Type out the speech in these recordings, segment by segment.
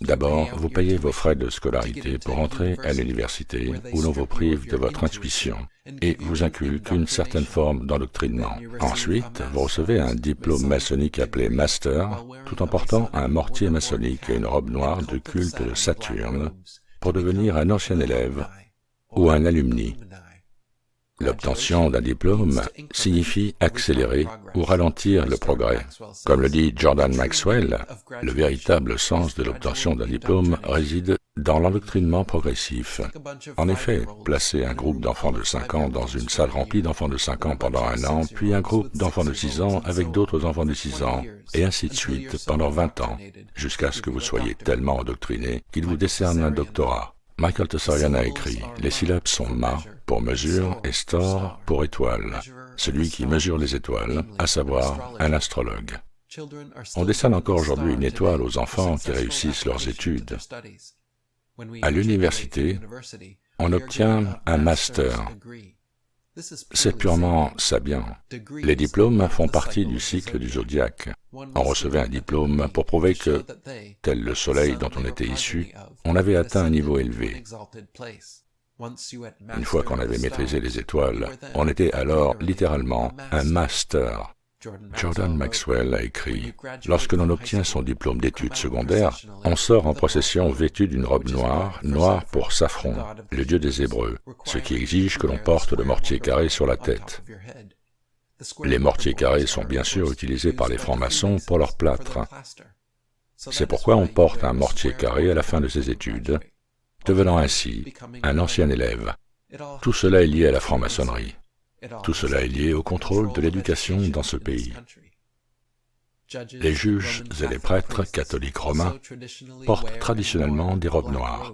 D'abord, vous payez vos frais de scolarité pour entrer à l'université où l'on vous prive de votre intuition et vous inculque une certaine forme d'endoctrinement. Ensuite, vous recevez un diplôme maçonnique appelé Master, tout en portant un mortier maçonnique et une robe noire de culte de Saturne pour devenir un ancien élève ou un alumni. L'obtention d'un diplôme signifie accélérer ou ralentir le progrès. Comme le dit Jordan Maxwell, le véritable sens de l'obtention d'un diplôme réside dans l'endoctrinement progressif. En effet, placer un groupe d'enfants de 5 ans dans une salle remplie d'enfants de 5 ans pendant 1 an, puis un groupe d'enfants de 6 ans avec d'autres enfants de 6 ans, et ainsi de suite pendant 20 ans, jusqu'à ce que vous soyez tellement endoctriné qu'il vous décerne un doctorat. Michael Tsarian a écrit « Les syllabes sont ma pour mesure et stor pour étoile, celui qui mesure les étoiles, à savoir un astrologue. » On décerne encore aujourd'hui une étoile aux enfants qui réussissent leurs études. À l'université, on obtient un master. C'est purement sabien. Les diplômes font partie du cycle du zodiaque. On recevait un diplôme pour prouver que, tel le soleil dont on était issu, on avait atteint un niveau élevé. Une fois qu'on avait maîtrisé les étoiles, on était alors littéralement un master. Jordan Maxwell a écrit « Lorsque l'on obtient son diplôme d'études secondaires, on sort en procession vêtu d'une robe noire, noire pour Saphron, le dieu des Hébreux, ce qui exige que l'on porte le mortier carré sur la tête. Les mortiers carrés sont bien sûr utilisés par les francs-maçons pour leur plâtre. C'est pourquoi on porte un mortier carré à la fin de ses études, devenant ainsi un ancien élève. Tout cela est lié à la franc-maçonnerie. Tout cela est lié au contrôle de l'éducation dans ce pays. Les juges et les prêtres catholiques romains portent traditionnellement des robes noires.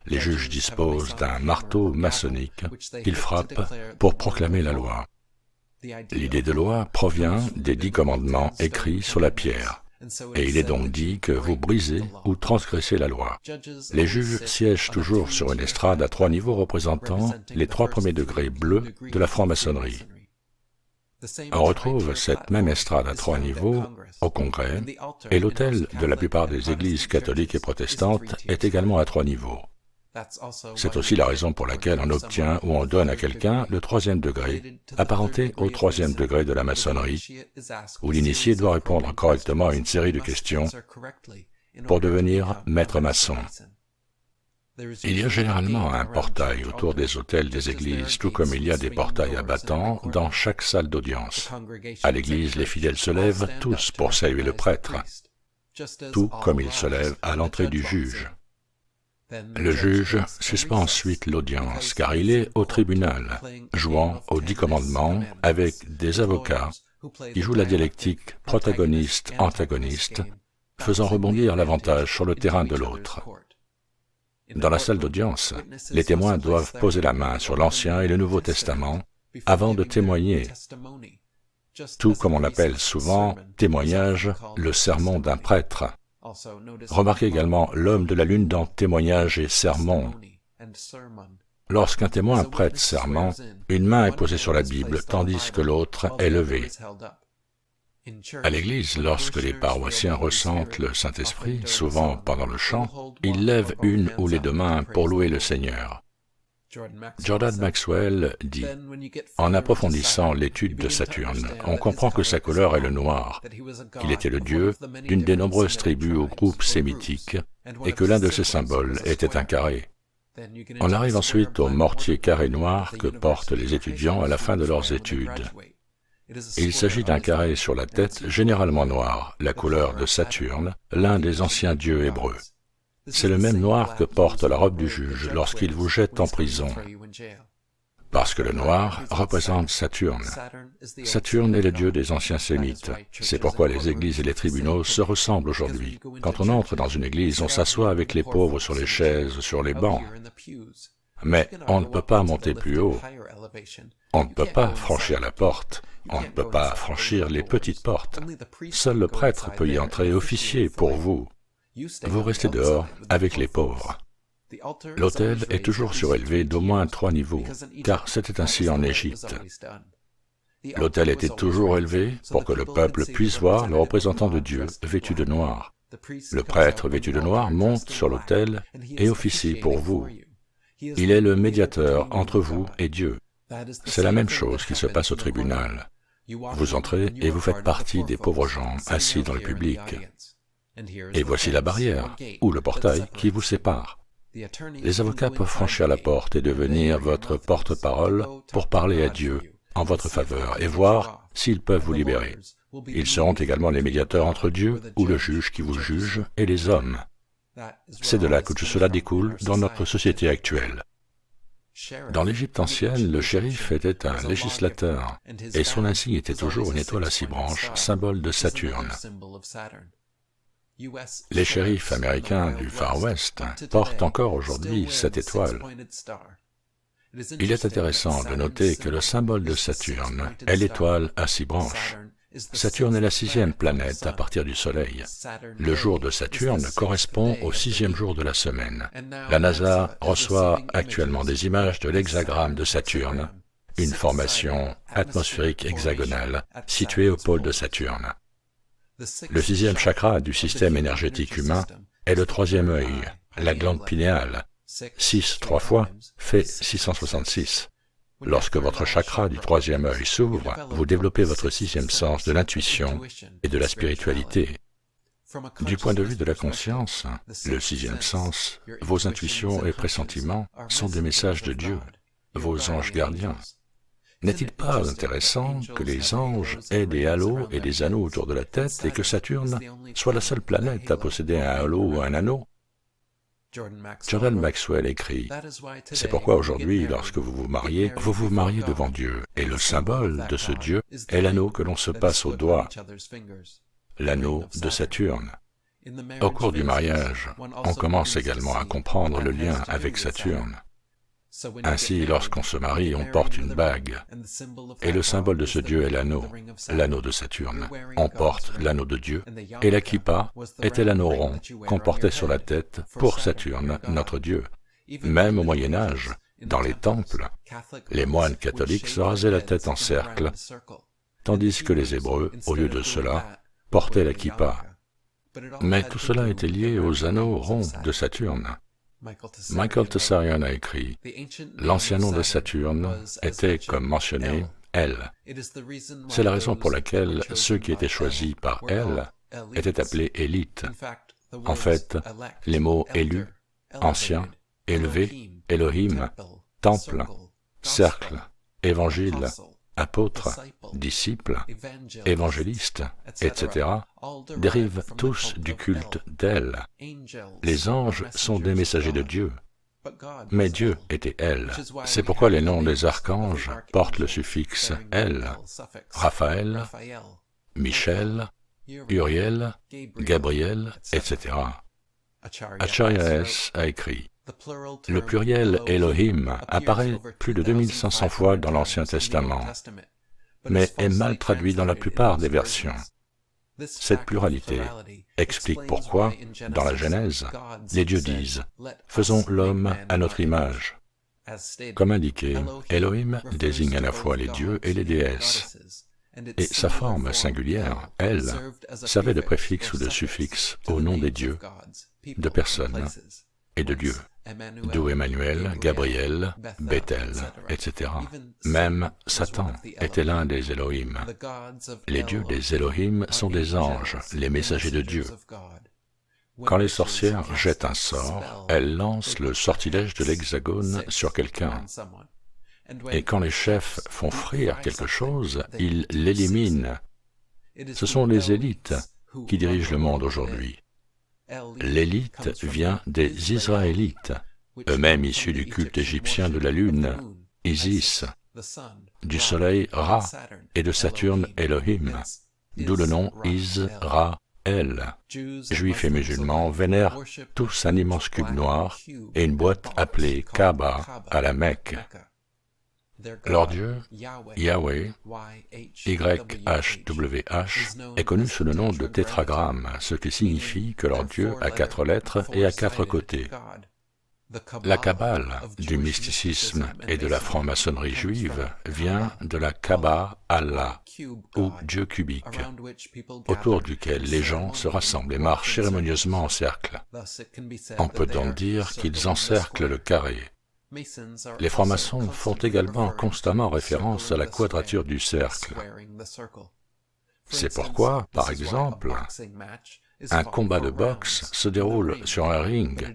Les juges disposent d'un marteau maçonnique qu'ils frappent pour proclamer la loi. L'idée de loi provient des 10 commandements écrits sur la pierre. Et il est donc dit que vous brisez ou transgressez la loi. Les juges siègent toujours sur une estrade à 3 niveaux représentant les 3 premiers degrés bleus de la franc-maçonnerie. On retrouve cette même estrade à 3 niveaux au Congrès, et l'autel de la plupart des églises catholiques et protestantes est également à 3 niveaux. C'est aussi la raison pour laquelle on obtient ou on donne à quelqu'un le 3e degré, apparenté au 3e degré de la maçonnerie, où l'initié doit répondre correctement à une série de questions pour devenir maître maçon. Il y a généralement un portail autour des autels des églises, tout comme il y a des portails à battants dans chaque salle d'audience. À l'église, les fidèles se lèvent tous pour saluer le prêtre, tout comme ils se lèvent à l'entrée du juge. Le juge suspend ensuite l'audience, car il est au tribunal, jouant aux 10 commandements avec des avocats qui jouent la dialectique protagoniste-antagoniste, faisant rebondir l'avantage sur le terrain de l'autre. Dans la salle d'audience, les témoins doivent poser la main sur l'Ancien et le Nouveau Testament avant de témoigner, tout comme on appelle souvent témoignage le sermon d'un prêtre. Remarquez également l'homme de la lune dans témoignage et sermon. Lorsqu'un témoin prête serment, une main est posée sur la Bible tandis que l'autre est levée. À l'église, lorsque les paroissiens ressentent le Saint-Esprit, souvent pendant le chant, ils lèvent une ou les 2 mains pour louer le Seigneur. Jordan Maxwell dit « En approfondissant l'étude de Saturne, on comprend que sa couleur est le noir, qu'il était le dieu d'une des nombreuses tribus ou groupes sémitiques, et que l'un de ses symboles était un carré. On arrive ensuite au mortier carré noir que portent les étudiants à la fin de leurs études. Il s'agit d'un carré sur la tête généralement noir, la couleur de Saturne, l'un des anciens dieux hébreux. C'est le même noir que porte la robe du juge lorsqu'il vous jette en prison, parce que le noir représente Saturne. Saturne est le dieu des anciens sémites. C'est pourquoi les églises et les tribunaux se ressemblent aujourd'hui. Quand on entre dans une église, on s'assoit avec les pauvres sur les chaises, sur les bancs. Mais on ne peut pas monter plus haut. On ne peut pas franchir la porte. On ne peut pas franchir les petites portes. Seul le prêtre peut y entrer et officier pour vous. Vous restez dehors avec les pauvres. L'autel est toujours surélevé d'au moins 3 niveaux, car c'était ainsi en Égypte. L'autel était toujours élevé pour que le peuple puisse voir le représentant de Dieu vêtu de noir. Le prêtre vêtu de noir monte sur l'autel et officie pour vous. Il est le médiateur entre vous et Dieu. C'est la même chose qui se passe au tribunal. Vous entrez et vous faites partie des pauvres gens assis dans le public. Et voici la barrière, ou le portail, qui vous sépare. Les avocats peuvent franchir la porte et devenir votre porte-parole pour parler à Dieu en votre faveur et voir s'ils peuvent vous libérer. Ils seront également les médiateurs entre Dieu ou le juge qui vous juge et les hommes. C'est de là que tout cela découle dans notre société actuelle. Dans l'Égypte ancienne, le shérif était un législateur, et son insigne était toujours une étoile à 6 branches, symbole de Saturne. Les shérifs américains du Far West portent encore aujourd'hui cette étoile. Il est intéressant de noter que le symbole de Saturne est l'étoile à 6 branches. Saturne est la 6e planète à partir du Soleil. Le jour de Saturne correspond au 6e jour de la semaine. La NASA reçoit actuellement des images de l'hexagramme de Saturne, une formation atmosphérique hexagonale située au pôle de Saturne. Le 6e chakra du système énergétique humain est le 3e œil, la glande pinéale. 6 3 fois fait 666. Lorsque votre chakra du 3e œil s'ouvre, vous développez votre 6e sens de l'intuition et de la spiritualité. Du point de vue de la conscience, le 6e sens, vos intuitions et pressentiments sont des messages de Dieu, vos anges gardiens. N'est-il pas intéressant que les anges aient des halos et des anneaux autour de la tête et que Saturne soit la seule planète à posséder un halo ou un anneau? Jordan Maxwell écrit, « C'est pourquoi aujourd'hui, lorsque vous vous mariez devant Dieu, et le symbole de ce Dieu est l'anneau que l'on se passe au doigt, l'anneau de Saturne. Au cours du mariage, on commence également à comprendre le lien avec Saturne. Ainsi, lorsqu'on se marie, on porte une bague, et le symbole de ce Dieu est l'anneau de Saturne. On porte l'anneau de Dieu, et la kippa était l'anneau rond qu'on portait sur la tête pour Saturne, notre Dieu. Même au Moyen-Âge, dans les temples, les moines catholiques se rasaient la tête en cercle, tandis que les Hébreux, au lieu de cela, portaient la kippa. Mais tout cela était lié aux anneaux ronds de Saturne. Michael Tsarion a écrit, « L'ancien nom de Saturne était, comme mentionné, El. C'est la raison pour laquelle ceux qui étaient choisis par El étaient appelés élites. En fait, les mots élu, ancien, élevé, Elohim, temple, cercle, évangile, apôtre, disciple, évangéliste, etc., dérivent tous du culte d'El. Les anges sont des messagers de Dieu, mais Dieu était El. C'est pourquoi les noms des archanges portent le suffixe El, Raphaël, Michel, Uriel, Gabriel, etc. Acharya S. a écrit, « Le pluriel Elohim apparaît plus de 2500 fois dans l'Ancien Testament, mais est mal traduit dans la plupart des versions. Cette pluralité explique pourquoi, dans la Genèse, les dieux disent « Faisons l'homme à notre image ». Comme indiqué, Elohim désigne à la fois les dieux et les déesses, et sa forme singulière, elle, servait de préfixe ou de suffixe au nom des dieux, de personnes et de lieux, d'où Emmanuel, Gabriel, Bethel, etc. Même Satan était l'un des Elohim. Les dieux des Elohim sont des anges, les messagers de Dieu. Quand les sorcières jettent un sort, elles lancent le sortilège de l'hexagone sur quelqu'un. Et quand les chefs font frire quelque chose, ils l'éliminent. Ce sont les élites qui dirigent le monde aujourd'hui. L'élite vient des Israélites, eux-mêmes issus du culte égyptien de la lune, Isis, du soleil Ra et de Saturne Elohim, d'où le nom Israël. Juifs et musulmans vénèrent tous un immense cube noir et une boîte appelée Kaaba à la Mecque. Leur Dieu, Yahweh, YHWH, est connu sous le nom de tétragramme, ce qui signifie que leur Dieu a 4 lettres et a 4 côtés. La Kabbale, du mysticisme et de la franc-maçonnerie juive, vient de la Kabba Allah, ou Dieu cubique, autour duquel les gens se rassemblent et marchent cérémonieusement en cercle. On peut donc dire qu'ils encerclent le carré. Les francs-maçons font également constamment référence à la quadrature du cercle. C'est pourquoi, par exemple, un combat de boxe se déroule sur un ring,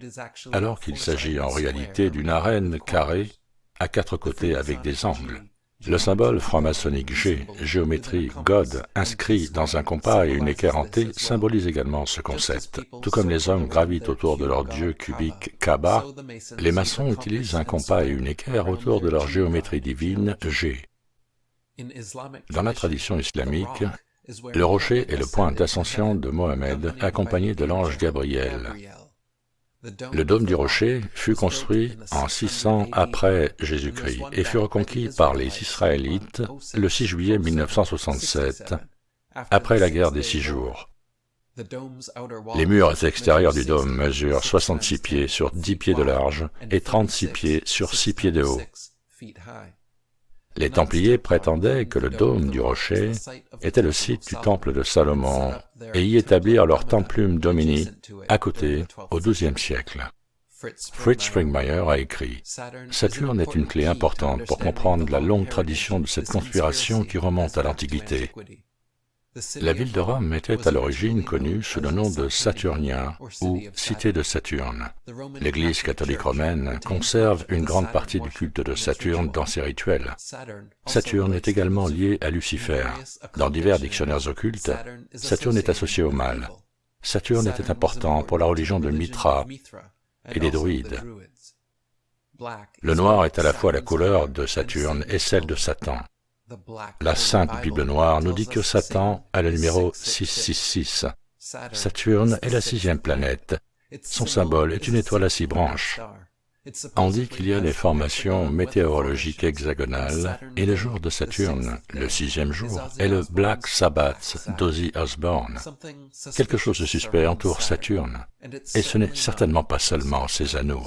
alors qu'il s'agit en réalité d'une arène carrée à 4 côtés avec des angles. Le symbole franc-maçonnique G, géométrie God, inscrit dans un compas et une équerre en T, symbolise également ce concept. Tout comme les hommes gravitent autour de leur dieu cubique Kaaba, les maçons utilisent un compas et une équerre autour de leur géométrie divine G. Dans la tradition islamique, le rocher est le point d'ascension de Mohammed, accompagné de l'ange Gabriel. Le dôme du rocher fut construit en 600 après Jésus-Christ et fut reconquis par les Israélites le 6 juillet 1967, après la guerre des 6 jours. Les murs extérieurs du dôme mesurent 66 pieds sur 10 pieds de large et 36 pieds sur 6 pieds de haut. Les Templiers prétendaient que le dôme du rocher était le site du temple de Salomon et y établirent leur Templum Domini à côté au XIIe siècle. Fritz Springmeier a écrit « Saturne est une clé importante pour comprendre la longue tradition de cette conspiration qui remonte à l'Antiquité. » La ville de Rome était à l'origine connue sous le nom de Saturnia ou Cité de Saturne. L'Église catholique romaine conserve une grande partie du culte de Saturne dans ses rituels. Saturne est également lié à Lucifer. Dans divers dictionnaires occultes, Saturne est associé au mal. Saturne était important pour la religion de Mithra et des druides. Le noir est à la fois la couleur de Saturne et celle de Satan. La Sainte Bible Noire nous dit que Satan a le numéro 666. Saturne est la 6e planète. Son symbole est une étoile à 6 branches. On dit qu'il y a des formations météorologiques hexagonales et le jour de Saturne, le 6e jour, est le Black Sabbath d'Ozzy Osbourne. Quelque chose de suspect entoure Saturne, et ce n'est certainement pas seulement ses anneaux.